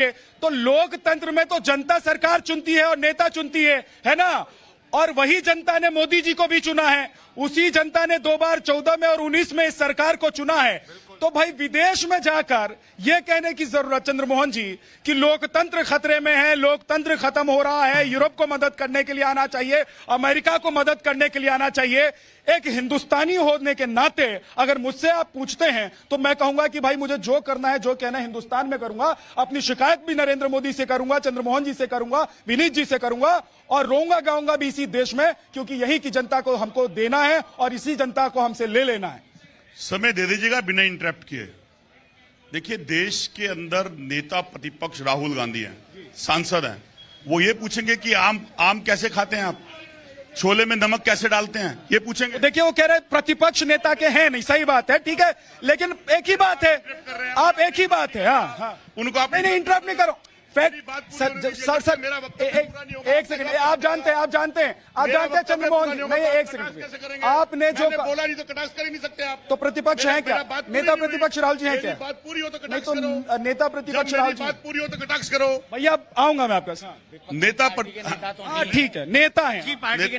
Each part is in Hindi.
तो लोकतंत्र में तो जनता सरकार चुनती है और नेता चुनती है ना। और वही जनता ने मोदी जी को भी चुना है, उसी जनता ने 2 बार 14 में और 19 में इस सरकार को चुना है। तो भाई विदेश में जाकर यह कहने की जरूरत चंद्रमोहन जी कि लोकतंत्र खतरे में है, लोकतंत्र खत्म हो रहा है, यूरोप को मदद करने के लिए आना चाहिए, अमेरिका को मदद करने के लिए आना चाहिए। एक हिंदुस्तानी होने के नाते अगर मुझसे आप पूछते हैं तो मैं कहूंगा कि भाई मुझे जो करना है, जो कहना है हिंदुस्तान में करूंगा। अपनी शिकायत भी नरेंद्र मोदी से करूंगा, चंद्रमोहन जी से करूंगा, विनीत जी से करूंगा और रोऊंगा गाऊंगा भी इसी देश में, क्योंकि यही की जनता को हमको देना है और इसी जनता को हमसे ले लेना है। समय दे दीजिएगा बिना इंटरप्ट किए। देखिए, देश के अंदर नेता प्रतिपक्ष राहुल गांधी हैं, सांसद हैं, वो ये पूछेंगे कि आम कैसे खाते हैं आप, छोले में नमक कैसे डालते हैं, ये पूछेंगे। देखिए, वो कह रहे प्रतिपक्ष नेता के हैं नहीं, सही बात है, ठीक है, लेकिन एक ही बात है, आप एक ही बात है। हाँ, उनको आप नहीं इंटरप्ट नहीं करो। सर एक सेकंड, आप जानते हैं चंद्रमोहन जी, नहीं एक सेकंड, आपने जो बोला नहीं तो कटाक्ष कर ही नहीं सकते आप। तो प्रतिपक्ष हैं क्या? नेता प्रतिपक्ष राहुल जी हैं क्या? बात पूरी हो तो नहीं तो नेता प्रतिपक्ष राहुल जी, बात पूरी हो तो कटाक्ष करो। भैया आऊंगा मैं आपका नेता। हाँ ठीक है, नेता है,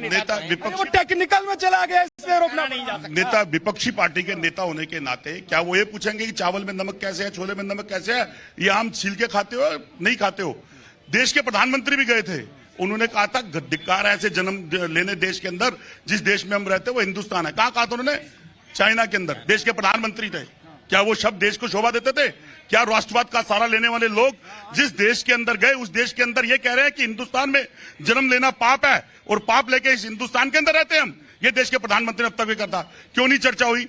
नेता विपक्ष, वो टेक्निकल में चला गया, इसलिए रोकना नहीं जा सकता। नेता विपक्षी पार्टी के नेता होने के नाते क्या वो ये पूछेंगे कि चावल में नमक कैसे है, छोले में नमक कैसे है, ये आम छील के खाते हो नहीं खाते हो? देश के प्रधानमंत्री भी गए थे, उन्होंने कहा था धिक्कार है ऐसे जन्म लेने देश के अंदर, जिस देश में हम रहते हैं वो हिंदुस्तान है। कहा था उन्होंने? चाइना के अंदर देश के प्रधानमंत्री थे। क्या वो शब्द देश को शोभा देते थे? क्या राष्ट्रवाद का सहारा लेने वाले लोग जिस देश के अंदर गए उस देश के अंदर ये कह रहे हैं कि हिंदुस्तान में जन्म लेना पाप है और पाप लेके इस हिंदुस्तान के अंदर रहते हैं हम? ये देश के प्रधानमंत्री ने अब तक भी करता, क्यों नहीं चर्चा हुई?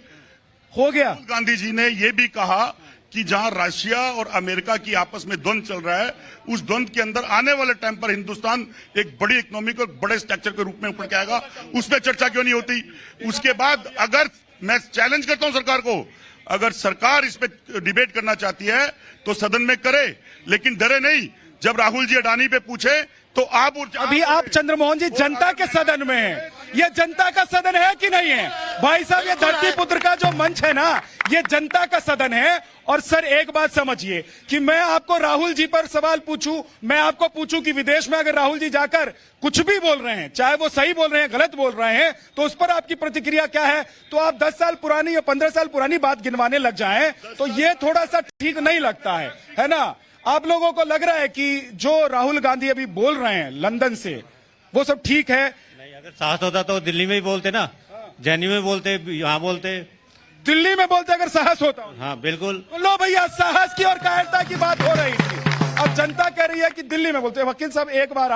हो गया। गांधी जी ने यह भी कहा कि जहां रशिया और अमेरिका की आपस में द्वंद्व चल रहा है, उस द्वंद्व के अंदर आने वाले टाइम पर हिंदुस्तान एक बड़ी इकोनॉमी को बड़े स्ट्रक्चर के रूप में ऊपर के आएगा। उस पर चर्चा क्यों नहीं होती? उसके बाद अगर मैं चैलेंज करता हूं सरकार को, अगर सरकार इस पे डिबेट करना चाहती है तो सदन में करे, लेकिन डरे नहीं। जब राहुल जी अडानी पे पूछे तो आप अभी आप चंद्रमोहन जी जनता के सदन में हैं, ये जनता का सदन है कि नहीं है? भाई साहब, ये धरती पुत्र का जो मंच है ना, ये जनता का सदन है। और सर एक बात समझिए कि मैं आपको राहुल जी पर सवाल पूछूं, मैं आपको पूछूं कि विदेश में अगर राहुल जी जाकर कुछ भी बोल रहे हैं, चाहे वो सही बोल रहे हैं गलत बोल रहे हैं, तो उस पर आपकी प्रतिक्रिया क्या है? तो आप 10 साल पुरानी या 15 साल पुरानी बात गिनवाने लग जाएं, तो ये थोड़ा सा ठीक नहीं लगता है ना? आप लोगों को लग रहा है कि जो राहुल गांधी अभी बोल रहे हैं लंदन से, वो सब ठीक है? नहीं, अगर साहस होता तो दिल्ली में ही बोलते ना, जैनी में बोलते, यहाँ बोलते, दिल्ली में बोलते अगर साहस होता। हाँ बिल्कुल। तो लो भैया, साहस की और कायरता की बात हो रही थी, अब जनता कह रही है कि दिल्ली में बोलते। वकील साहब एक बार